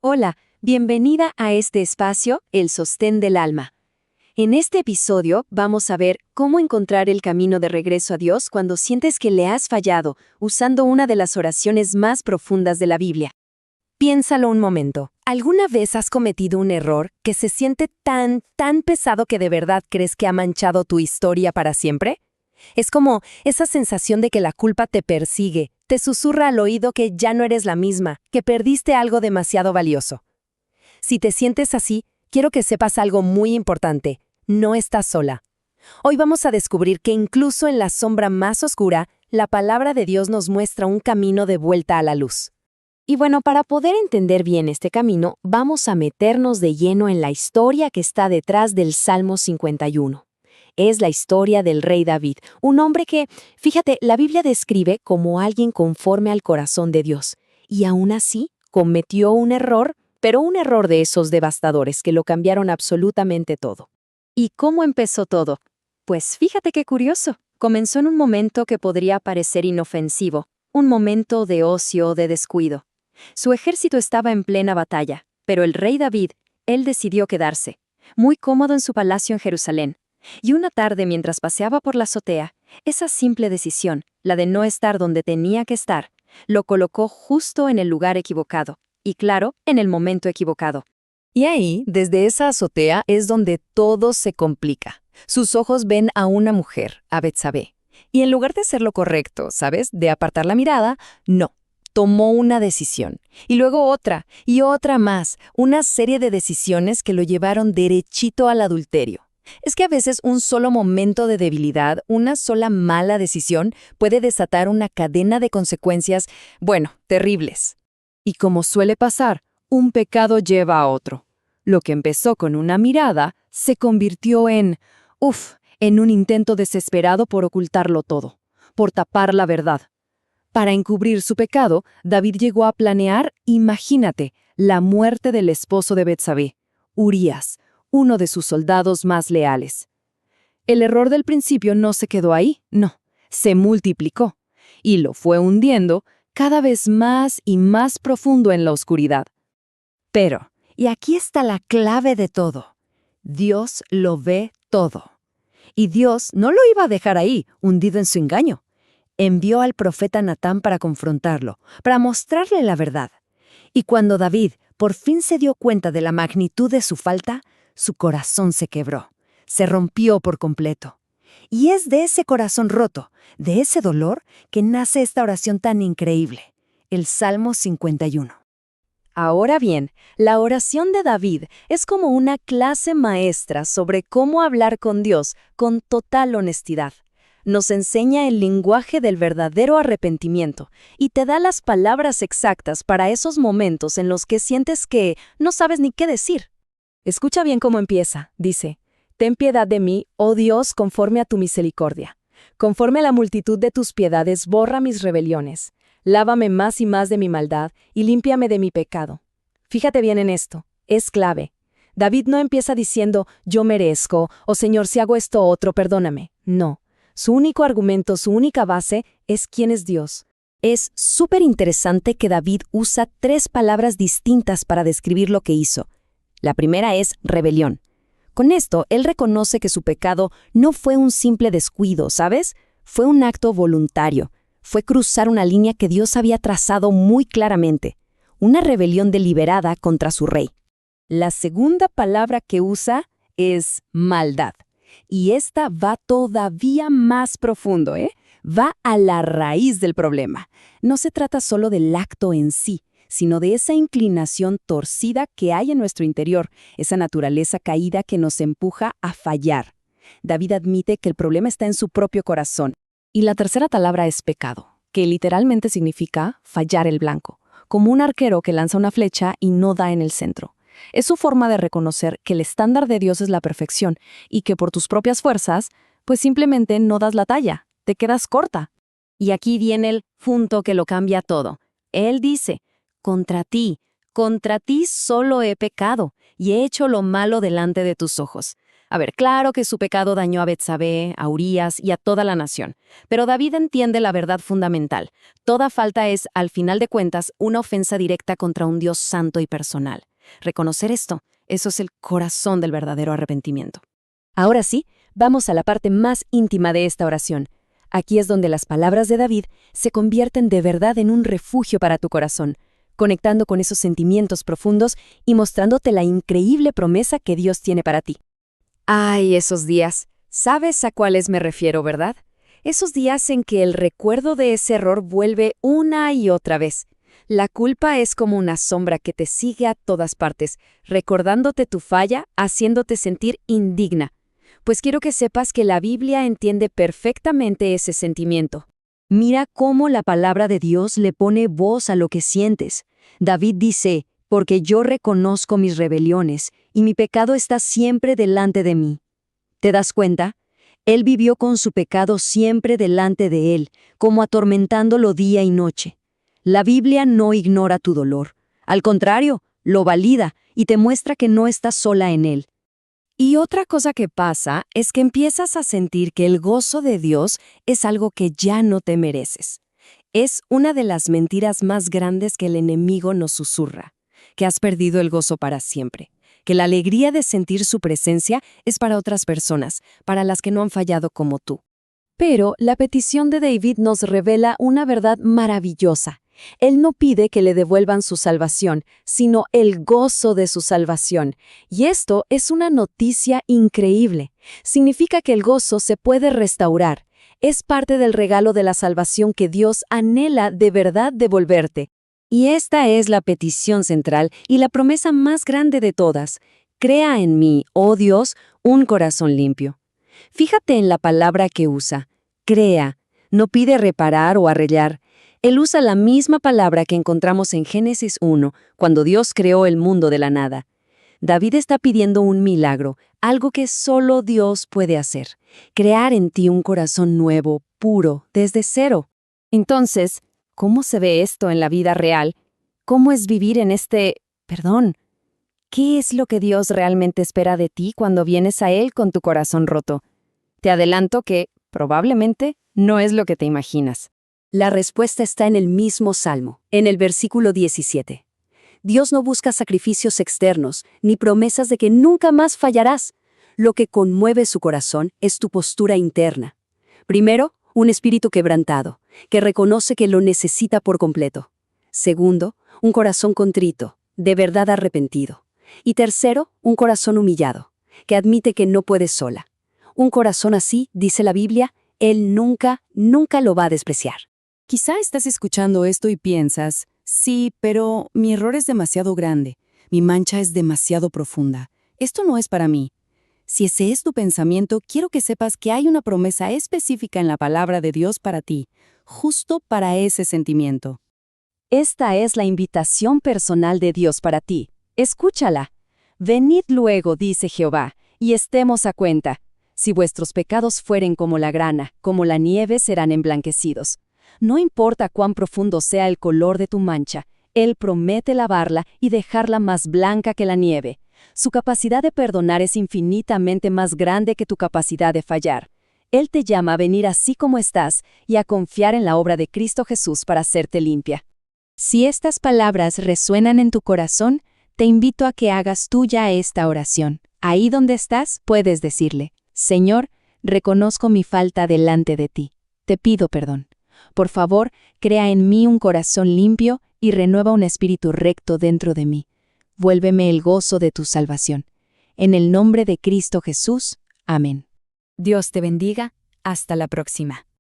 Hola, bienvenida a este espacio, El Sostén del Alma. En este episodio vamos a ver cómo encontrar el camino de regreso a Dios cuando sientes que le has fallado, usando una de las oraciones más profundas de la Biblia. Piénsalo un momento. ¿Alguna vez has cometido un error que se siente tan pesado que de verdad crees que ha manchado tu historia para siempre? Es como esa sensación de que la culpa te persigue, te susurra al oído que ya no eres la misma, que perdiste algo demasiado valioso. Si te sientes así, quiero que sepas algo muy importante. No estás sola. Hoy vamos a descubrir que incluso en la sombra más oscura, la palabra de Dios nos muestra un camino de vuelta a la luz. Y bueno, para poder entender bien este camino, vamos a meternos de lleno en la historia que está detrás del Salmo 51. Es la historia del rey David, un hombre que, fíjate, la Biblia describe como alguien conforme al corazón de Dios, y aún así cometió un error, pero un error de esos devastadores que lo cambiaron absolutamente todo. ¿Y cómo empezó todo? Pues fíjate qué curioso. Comenzó en un momento que podría parecer inofensivo, un momento de ocio o de descuido. Su ejército estaba en plena batalla, pero el rey David, él decidió quedarse, muy cómodo en su palacio en Jerusalén. Y una tarde, mientras paseaba por la azotea, esa simple decisión, la de no estar donde tenía que estar, lo colocó justo en el lugar equivocado, y claro, en el momento equivocado. Y ahí, desde esa azotea, es donde todo se complica. Sus ojos ven a una mujer, a Betsabé. Y en lugar de hacer lo correcto, ¿sabes?, de apartar la mirada, no. Tomó una decisión, y luego otra, y otra más, una serie de decisiones que lo llevaron derechito al adulterio. Es que a veces un solo momento de debilidad, una sola mala decisión, puede desatar una cadena de consecuencias, bueno, terribles. Y como suele pasar, un pecado lleva a otro. Lo que empezó con una mirada se convirtió en un intento desesperado por ocultarlo todo, por tapar la verdad. Para encubrir su pecado, David llegó a planear, imagínate, la muerte del esposo de Betsabé, Urías, uno de sus soldados más leales. El error del principio no se quedó ahí, no, se multiplicó, y lo fue hundiendo cada vez más y más profundo en la oscuridad. Pero, y aquí está la clave de todo, Dios lo ve todo. Y Dios no lo iba a dejar ahí, hundido en su engaño. Envió al profeta Natán para confrontarlo, para mostrarle la verdad. Y cuando David por fin se dio cuenta de la magnitud de su falta, su corazón se quebró, se rompió por completo. Y es de ese corazón roto, de ese dolor, que nace esta oración tan increíble, el Salmo 51. Ahora bien, la oración de David es como una clase maestra sobre cómo hablar con Dios con total honestidad. Nos enseña el lenguaje del verdadero arrepentimiento y te da las palabras exactas para esos momentos en los que sientes que no sabes ni qué decir. Escucha bien cómo empieza. Dice, «Ten piedad de mí, oh Dios, conforme a tu misericordia. Conforme a la multitud de tus piedades, borra mis rebeliones. Lávame más y más de mi maldad y límpiame de mi pecado». Fíjate bien en esto, es clave. David no empieza diciendo, «Yo merezco», o «Señor, si hago esto otro, perdóname». No. Su único argumento, su única base, es quién es Dios. Es súper interesante que David usa 3 palabras distintas para describir lo que hizo. La primera es rebelión. Con esto, él reconoce que su pecado no fue un simple descuido, ¿sabes? Fue un acto voluntario. Fue cruzar una línea que Dios había trazado muy claramente. Una rebelión deliberada contra su rey. La segunda palabra que usa es maldad. Y esta va todavía más profundo, Va a la raíz del problema. No se trata solo del acto en sí, sino de esa inclinación torcida que hay en nuestro interior, esa naturaleza caída que nos empuja a fallar. David admite que el problema está en su propio corazón. Y la tercera palabra es pecado, que literalmente significa fallar el blanco, como un arquero que lanza una flecha y no da en el centro. Es su forma de reconocer que el estándar de Dios es la perfección y que por tus propias fuerzas, pues simplemente no das la talla, te quedas corta. Y aquí viene el punto que lo cambia todo. Él dice, contra ti solo he pecado y he hecho lo malo delante de tus ojos. A ver, claro que su pecado dañó a Betsabé, a Urías y a toda la nación, pero David entiende la verdad fundamental. Toda falta es, al final de cuentas, una ofensa directa contra un Dios santo y personal. Reconocer esto, eso es el corazón del verdadero arrepentimiento. Ahora sí, vamos a la parte más íntima de esta oración. Aquí es donde las palabras de David se convierten de verdad en un refugio para tu corazón, conectando con esos sentimientos profundos y mostrándote la increíble promesa que Dios tiene para ti. Ay, esos días. ¿Sabes a cuáles me refiero, verdad? Esos días en que el recuerdo de ese error vuelve una y otra vez. La culpa es como una sombra que te sigue a todas partes, recordándote tu falla, haciéndote sentir indigna. Pues quiero que sepas que la Biblia entiende perfectamente ese sentimiento. Mira cómo la palabra de Dios le pone voz a lo que sientes. David dice, porque yo reconozco mis rebeliones, y mi pecado está siempre delante de mí. ¿Te das cuenta? Él vivió con su pecado siempre delante de él, como atormentándolo día y noche. La Biblia no ignora tu dolor. Al contrario, lo valida y te muestra que no estás sola en él. Y otra cosa que pasa es que empiezas a sentir que el gozo de Dios es algo que ya no te mereces. Es una de las mentiras más grandes que el enemigo nos susurra, que has perdido el gozo para siempre, que la alegría de sentir su presencia es para otras personas, para las que no han fallado como tú. Pero la petición de David nos revela una verdad maravillosa. Él no pide que le devuelvan su salvación, sino el gozo de su salvación. Y esto es una noticia increíble. Significa que el gozo se puede restaurar. Es parte del regalo de la salvación que Dios anhela de verdad devolverte. Y esta es la petición central y la promesa más grande de todas. Crea en mí, oh Dios, un corazón limpio. Fíjate en la palabra que usa. Crea. No pide reparar o arreglar. Él usa la misma palabra que encontramos en Génesis 1, cuando Dios creó el mundo de la nada. David está pidiendo un milagro, algo que solo Dios puede hacer. Crear en ti un corazón nuevo, puro, desde cero. Entonces, ¿cómo se ve esto en la vida real? ¿Cómo es vivir en perdón? ¿Qué es lo que Dios realmente espera de ti cuando vienes a Él con tu corazón roto? Te adelanto que, probablemente, no es lo que te imaginas. La respuesta está en el mismo Salmo, en el versículo 17. Dios no busca sacrificios externos, ni promesas de que nunca más fallarás. Lo que conmueve su corazón es tu postura interna. Primero, un espíritu quebrantado, que reconoce que lo necesita por completo. Segundo, un corazón contrito, de verdad arrepentido. Y tercero, un corazón humillado, que admite que no puede sola. Un corazón así, dice la Biblia, Él nunca, nunca lo va a despreciar. Quizá estás escuchando esto y piensas, sí, pero mi error es demasiado grande, mi mancha es demasiado profunda, esto no es para mí. Si ese es tu pensamiento, quiero que sepas que hay una promesa específica en la palabra de Dios para ti, justo para ese sentimiento. Esta es la invitación personal de Dios para ti. Escúchala. Venid luego, dice Jehová, y estemos a cuenta. Si vuestros pecados fueren como la grana, como la nieve serán emblanquecidos. No importa cuán profundo sea el color de tu mancha, Él promete lavarla y dejarla más blanca que la nieve. Su capacidad de perdonar es infinitamente más grande que tu capacidad de fallar. Él te llama a venir así como estás y a confiar en la obra de Cristo Jesús para hacerte limpia. Si estas palabras resuenan en tu corazón, te invito a que hagas tuya esta oración. Ahí donde estás, puedes decirle, Señor, reconozco mi falta delante de ti. Te pido perdón. Por favor, crea en mí un corazón limpio y renueva un espíritu recto dentro de mí. Vuélveme el gozo de tu salvación. En el nombre de Cristo Jesús. Amén. Dios te bendiga. Hasta la próxima.